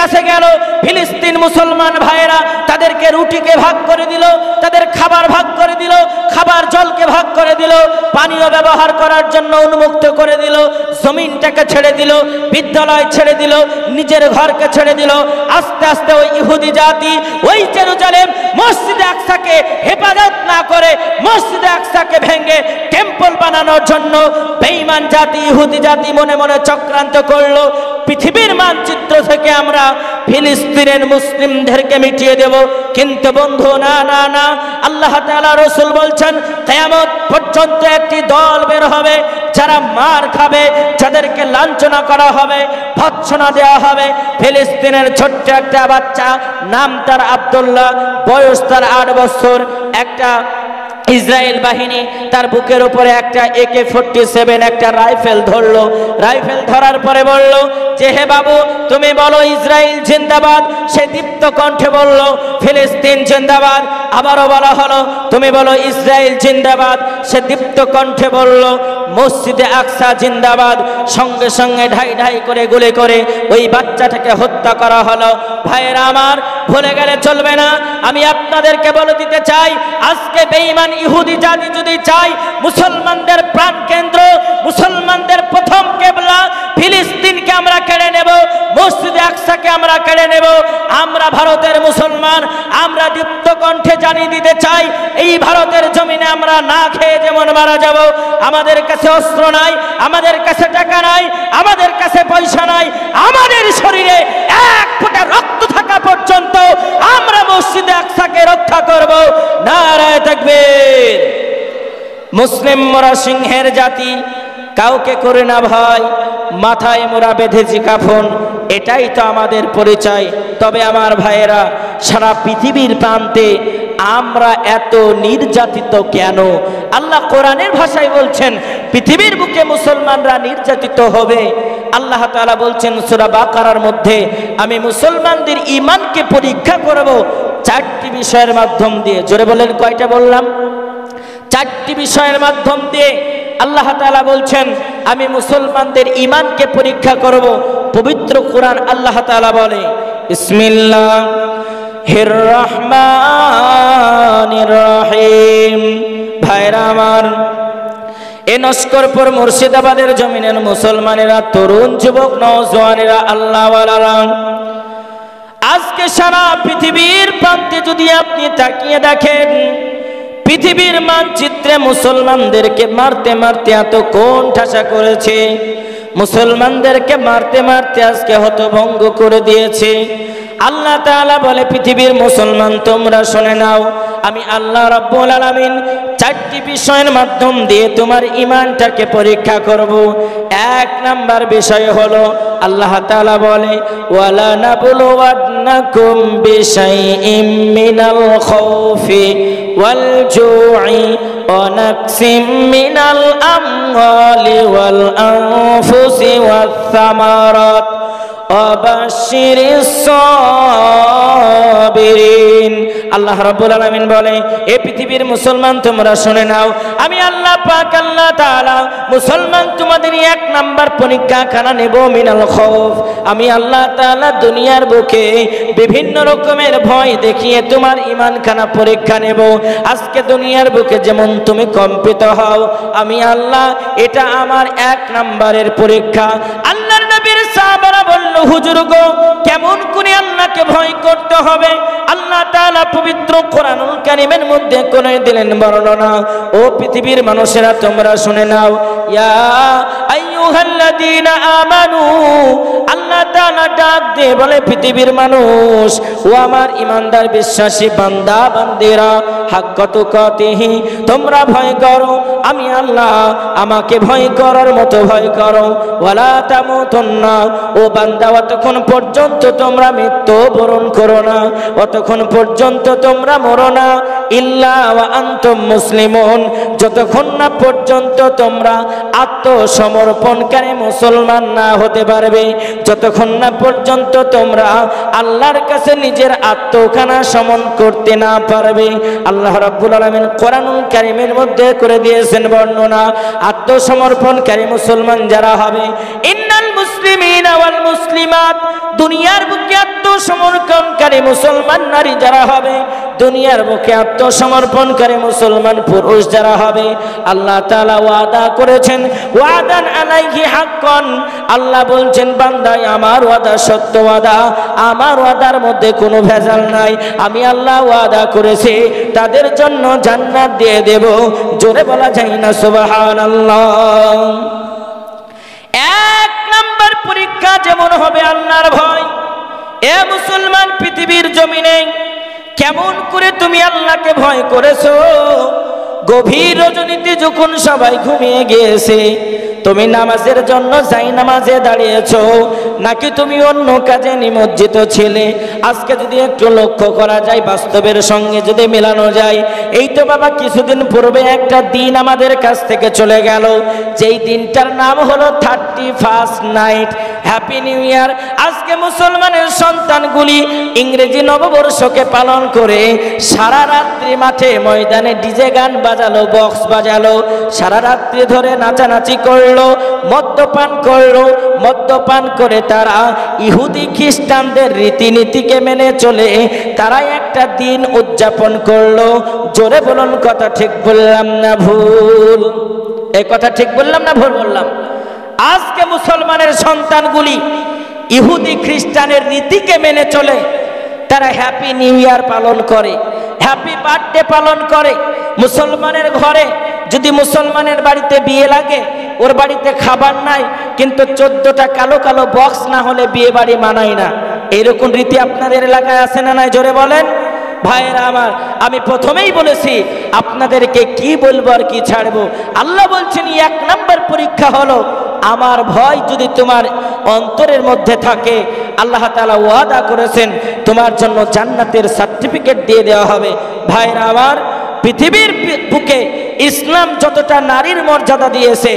কাছে গেল, ফিলিস্তিন মুসলমান ভাইয়েরা তাদেরকে রুটিকে ভাগ করে দিল, তাদের খাবার ভাগ করে দিল, খাবার জলকে ভাগ করে দিল, পানীয় ব্যবহার করার জন্য উন্মুক্ত করে দিল, জমিনটাকে ছেড়ে দিল, বিদ্যালয় ছেড়ে দিল, নিজের ঘরকে ছেড়ে দিল। আস্তে আস্তে ওই ইহুদি জাতি ওই জেরুজালেম মসজিদে আকসাকে হেফাজত না করে মসজিদে আকসাকে ভেঙে টেম্পল বানানোর জন্য বেঈমান জাতি ইহুদি জাতি মনে মনে চক্রান্ত করলো। পৃথিবীর মানচিত্র থেকে আমরা ফিলিস্তিনের মুসলিমদেরকে মিটিয়ে দেব। কিন্তু বন্ধু, না না না, আল্লাহ তাআলা রাসূল বলছেন কিয়ামত পর্যন্ত একটি দল বের হবে যারা মার খাবে, যাদেরকে লাঞ্ছনা করা হবে, ভৎসনা দেওয়া হবে। ফিলিস্তিনের ছোট্ট একটা বাচ্চা, নাম তার আব্দুল্লাহ, বয়স তার 8 বছর। একটা ইসরায়েল বাহিনী তার বুকের উপরে একটা AK-47 একটা রাইফেল ধরলো। রাইফেল ধরার পরে বলল যে হে বাবু, তুমি বলো ইসরায়েল জিন্দাবাদ। সে দীপ্ত কণ্ঠে বলল ফিলিস্তিন জিন্দাবাদ। আবারও বলা হলো তুমি বলো ইসরায়েল জিন্দাবাদ। সে দীপ্ত কণ্ঠে বলল মসজিদে আকসা জিন্দাবাদ। সঙ্গে সঙ্গে ঢাই ঢাই করে গুলি করে ওই বাচ্চাটাকে হত্যা করা হলো। ভাইয়েরা আমার, ভুলে গেলে চলবে না। আমি আপনাদেরকে বলে দিতে চাই, আজকে বেঈমান ইহুদি জাতি যদি চায় মুসলমানদের প্রাণ কেন্দ্র, মুসলমানদের প্রথম কিবলা ফিলিস্তিনকে আমরা কেড়ে নেব, মসজিদে আকসাকে আমরা কেড়ে নেব। আমরা ভারতের মুসলমান, আমরা দীপ্ত কণ্ঠে জানিয়ে দিতে চাই, এই ভারতের জমিনে আমরা না খেয়ে যেমন মারা যাব, আমাদের কাছে অস্ত্র নাই, আমাদের কাছে টাকা নাই, আমাদের কাছে পয়সা নাই, আমাদের শরীরে 1 ফোঁটা রক্ত থাকা পর্যন্ত আমরা মসজিদে আকসাকে রক্ষা করব। নারায়ে তাকবীর। মুসলিম মোরা সিংহের জাতি, কাউকে করে না ভয়, মাথায় মোরা বেঁধেছি কাফন, এটাই তো আমাদের পরিচয়। তবে আমার ভাইয়েরা, সারা পৃথিবীর প্রান্তে আমরা এত নির্যাতিত কেন? আল্লাহ কোরআনের ভাষায় বলছেন পৃথিবীর বুকে মুসলমানরা নির্যাতিত হবে। আল্লাহ তাআলা বলছেন সূরা বাকারার মধ্যে, আমি মুসলমানদের ঈমানকে পরীক্ষা করব 4টি বিষয়ের মাধ্যম দিয়ে। জোরে বলেন, কয়টা বললাম? 4টি বিষয়ের মাধ্যম দিয়ে আল্লাহ তাআলা বলছেন আমি মুসলমানদের ঈমানকে পরীক্ষা করব। পবিত্র কোরআন আল্লাহ তাআলা বলে বিসমিল্লাহির রহমানির রহিম। ভাইরা আমার, এ নস্করপুর মুর্শিদাবাদের জমিনের মুসলমানেরা, তরুণ যুবক নওজওয়ানেরা, আল্লাহওয়ালারা, আজকে সারা পৃথিবীর প্রান্তে যদি আপনি তাকিয়ে দেখেন, পৃথিবীর মানচিত্রে মুসলমানদেরকে মারতে মারতে এত কোন ঠাসা করেছে, মুসলমানদেরকে মারতে মারতে আজকে হতভঙ্গ করে দিয়েছে। আল্লাহ তাআলা বলে পৃথিবীর মুসলমান তোমরা শুনে নাও, আমি আল্লাহ রাব্বুল আলামিন 4টি বিষয়ের মাধ্যম দিয়ে তোমার ঈমানটাকে পরীক্ষা করব। 1 নাম্বার বিষয় হলো আল্লাহ তাআলা বলে ওয়ালা নাবলুওয়ান্নাকুম বিশাইইম মিনাল খাউফি ওয়াল জু'i ওয়া নাকসিম মিনাল আমওয়ালি ওয়াল আনফুসি ওয়াস সামারাত ওয়াবাশশিরিস সাবিরিন। আল্লাহ রাব্বুল আলামিন বলে এই পৃথিবীর মুসলমান তোমরা শুনে নাও, আমি আল্লাহ পাক আল্লাহ তাআলা মুসলমান তোমাদের 1 নাম্বার পরীক্ষা খানা নেব মিনাল খাউফ। আমি আল্লাহ তাআলা দুনিয়ার বুকে বিভিন্ন রকমের ভয় দেখিয়ে তোমার ঈমান খানা পরীক্ষা নেব। আজকে দুনিয়ার বুকে যেমন তুমি কম্পিত হও, আমি আল্লাহ এটা আমার 1 নাম্বারের পরীক্ষা। আল্লাহর নবীর সাহাবারা বলল হুজুর গো, কেমন করে আল্লাহকে ভয় করতে হবে? আল্লাহ তাআলা পবিত্র কোরআনুল কারীমের মধ্যে করে দিলেন বর্ণনা। ও পৃথিবীর মানুষেরা তোমরা শুনে নাও, ইয়া আইয়ুহাল্লাযীনা আমানু, আল্লাহ তাআলা ডাক দিয়ে বলে পৃথিবীর মানুষ, ও আমার ঈমানদার বিশ্বাসী বান্দা বান্দিরা, হাক্কা তুকাতিহি, তোমরা ভয় করো আমি আল্লাহ, আমাকে ভয় করার মতো ভয় করো। ওয়ালা তামুতুন্না, ও বান্দা অতক্ষণ পর্যন্ত তোমরা মৃত্যু বরণ করো না, অতক্ষণ পর্যন্ত তোমরা মরো না, ইল্লা ওয়া আনতুম মুসলিমুন, যতক্ষণ না পর্যন্ত তোমরা আত্মসমর্পণকারী মুসলমান না হতে পারবে, যতক্ষণ না পর্যন্ত তোমরা আল্লাহর কাছে নিজের আত্মখানা সমন করতে না পারবে। আল্লাহ রাব্বুল আলামিন কোরআনুল কারীমের মধ্যে করে দিয়েছেন বর্ণনা, আত্মসমর্পণকারী মুসলমান যারা হবে, ইন্নাল মুসলিমিনা ওয়াল মুসলিমাত, দুনিয়ার বুকে আত্মসমর্পণকারী মুসলমান নারী যারা হবে, দুনিয়ার বুকে আত্মসমর্পণকারী মুসলমান পুরুষ যারা হবে, আল্লাহ তাআলা ওয়াদা করেছেন, ওয়াদান আলাইহি হাক্কান। আল্লাহ বলছেন, বান্দাই আমার ওয়াদা সত্য ওয়াদা, আমার ওয়াদার মধ্যে কোনো ভেজাল নাই। আমি আল্লাহ ওয়াদা করেছি তাদের জন্য জান্নাত দিয়ে দেব। জোরে বলা যায় না সুবহানাল্লাহ। এক নাম্বার পরীক্ষা যেমন হবে আল্লাহর ভয়। এ মুসলমান, পৃথিবীর জমিনে কেমন করে তুমি আল্লাহকে ভয় করেছো? গভীর রজনীতে যখন সবাই ঘুমিয়ে গিয়েছে, তুমি নামাজের জন্য যাই নামাজে দাঁড়িয়েছো, নাকি তুমি অন্য কাজে নিমজ্জিত ছিলে? আজকে যদি একটু লক্ষ্য করা যায়, বাস্তবের সঙ্গে যদি মেলানো যায়, এই তো বাবা কিছুদিন পূর্বে একটা দিন আমাদের কাছ থেকে চলে গেল, যেই দিনটার নাম হলো 31st night, happy new year. আজকে মুসলমানের সন্তানগুলি ইংরেজি নববর্ষকে পালন করে সারা রাত্রি মাঠে ময়দানে ডিজে গান বাজালো, বক্স বাজালো, সারা রাত্রি ধরে নাচানাচি করলো, মদ্যপান করলো। মদ্যপান করে তারা ইহুদি খ্রিস্টানদের রীতিনীতিকে মেনে চলে তারা একটা দিন উদযাপন করলো। জোরে বলুন, কথা ঠিক বললাম না ভুল? এই কথা ঠিক বললাম না ভুল বললাম? আজকে মুসলমানের সন্তানগুলি ইহুদি খ্রিস্টানের রীতিকে মেনে চলে, তারা হ্যাপি নিউ ইয়ার পালন করে, হ্যাপি বার্থডে পালন করে। মুসলমানের ঘরে যদি মুসলমানের বাড়িতে বিয়ে লাগে, ওর বাড়িতে খাবার নাই, কিন্তু 14টা কালো কালো বক্স না হলে বিয়ে বাড়ি মানায় না। এইরকম রীতি আপনাদের এলাকায় আছে না নাই? জোরে বলেন। ভাইয়েরা আমার, আমি প্রথমেই বলেছি আপনাদেরকে কি বলবো আর কি ছাড়বো। আল্লাহ বলছেন, এক নাম্বার পরীক্ষা হলো আমার ভয় যদি তোমার অন্তরের মধ্যে থাকে, আল্লাহ তাআলা ওয়াদা করেছেন তোমার জন্য জান্নাতের সার্টিফিকেট দিয়ে দেওয়া হবে। ভাইয়েরা আমার, পৃথিবীর বুকে ইসলাম যতটা নারীর মর্যাদা দিয়েছে,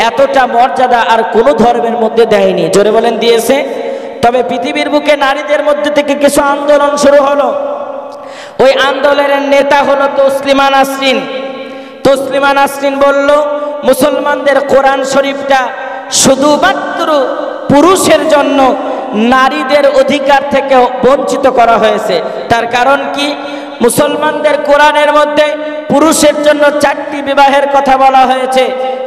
এতটা মর্যাদা আর কোনো ধর্মের মধ্যে দেয়নি। জোরে বলেন, দিয়েছে। তবে পৃথিবীর বুকে নারীদের মধ্যে থেকে কিছু আন্দোলন শুরু হলো। ওই আন্দোলনের নেতা হলো তসলিমা নাসরিন। তসলিমা নাসরিন বলল, মুসলমানদের কোরআন শরীফটা শুধুমাত্র পুরুষের জন্য, নারীদের অধিকার থেকে বঞ্চিত করা হয়েছে। তার কারণ কি? মুসলমানদের কোরআনের মধ্যে পুরুষের জন্য 4টি বিবাহের কথা বলা হয়েছে,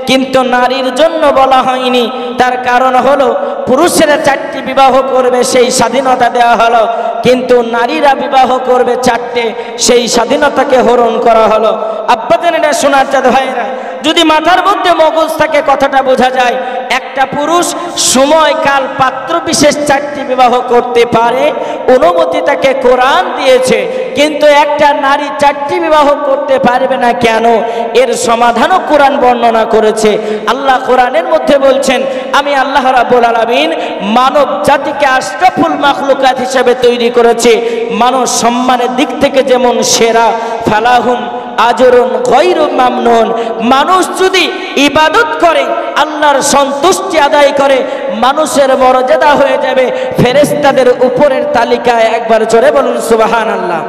কিন্তু নারীর জন্য বলা হয়নি। তার কারণ হলো পুরুষেরা 4টি বিবাহ করবে সেই স্বাধীনতা দেওয়া হলো, কিন্তু নারীরা বিবাহ করবে 4টে, সেই স্বাধীনতাকে হরণ করা হলো। আব্বাজানেরা, শোনার চাঁদ ভাইয়েরা, যদি মাথার মধ্যে মগজ থাকে কথাটা বোঝা যায়। একটা পুরুষ সময়কাল পাত্র বিশেষ 4টি বিবাহ করতে পারে, অনুমতি তাকে কোরআন দিয়েছে, কিন্তু একটা নারী 4টি বিবাহ করতে পারবে না কেন? এর সমাধানও কোরআন বর্ণনা করেছে। আল্লাহ কোরআনের মধ্যে বলছেন, আমি আল্লাহ রাব্বুল আলামিন মানব জাতিকে আশরাফুল মাখলুকাত হিসেবে তৈরি করেছে। মানব সম্মানের দিক থেকে যেমন সেরা, ফালাহুম আজরুন গায়রু মামনুন। মানুষ যদি ইবাদত করে, আল্লাহর সন্তুষ্টি আদায় করে, মানুষের মর্যাদা হয়ে যাবে ফেরেশতাদের উপরের তালিকায়। একবার জোরে বলুন সুবহানাল্লাহ।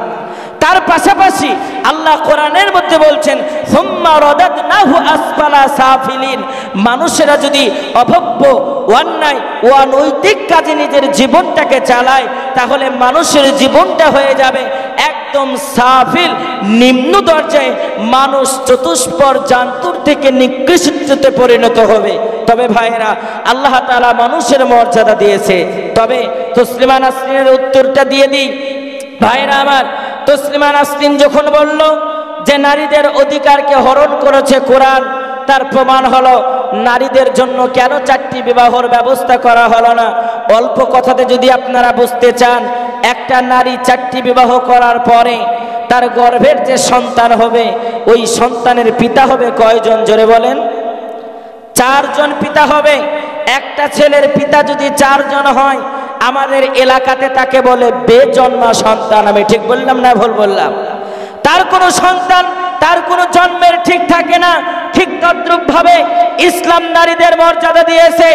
তার পাশাপাশি আল্লাহ কোরআনের মধ্যে বলছেন, সুম্মা রাদাদনাহু আসফালা সাফিলিন। মানুষেরা যদি অভব্য, অন্যায় ও অনৈতিক কাজে নিজের জীবনটাকে চালায়, তাহলে মানুষের জীবনটা হয়ে যাবে একদম সাফিল, নিম্ন দরজায়। মানুষ চতুষ্পর জান্তুর থেকে নিকৃষ্টতে পরিণত হবে। তবে ভাইরা, আল্লাহ তাআলা মানুষের মর্যাদা দিয়েছে। তবে তসলিমা নাসরিনের উত্তরটা দিয়ে দিই। ভাইরা আমার, তসলিমা নাসরিন যখন বলল যে নারীদের অধিকারকে হরণ করেছে কোরআন, তার প্রমাণ হলো নারীদের জন্য কেন 4টি বিবাহর ব্যবস্থা করা হলো না। অল্প কথাতে যদি আপনারা বুঝতে চান, একটা নারী 4টি বিবাহ করার পরে তার গর্ভের যে সন্তান হবে, ওই সন্তানের পিতা হবে কয়জন? জোরে বলেন। 4 জন পিতা হবে। একটা ছেলের পিতা যদি 4 জন হয়, আমাদের এলাকাতে তাকে বলে বেজন্মা সন্তান। আমি ঠিক বললাম না ভুল বললাম? তার কোনো সন্তান, তার কোনো জন্মের ঠিক থাকে না। ঠিক তদ্রূপভাবে ইসলাম নারীদের মর্যাদা দিয়েছে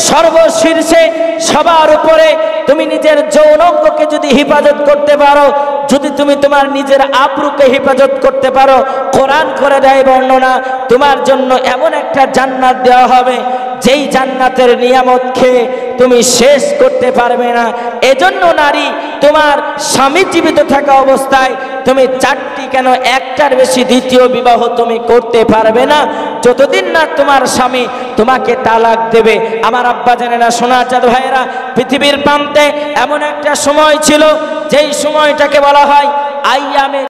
সর্বশীর্ষে, সবার উপরে। তুমি নিজের যৌনাঙ্গকে যদি হেফাজত করতে পারো, যদি তুমি তোমার নিজের আবরুকে হেফাজত করতে পারো, কোরআন করে দেয় বর্ণনা, তোমার জন্য এমন একটা জান্নাত দেওয়া হবে, যেই জান্নাতের নিয়ামত খেয়ে তুমি শেষ করতে পারবে না। এজন্য নারী, তোমার স্বামী জীবিত থাকা অবস্থায় তুমি 4টি কেন 1টার বেশি দ্বিতীয় বিবাহ তুমি করতে পারবে না, যতদিন না তোমার স্বামী তোমাকে তালাক দেবে। আমার আব্বা জানেনা, সোনার চাঁদ ভাইয়েরা, পৃথিবীর প্রান্তে এমন একটা সময় ছিল যেই সময়টাকে বলা হয় আইয়ামে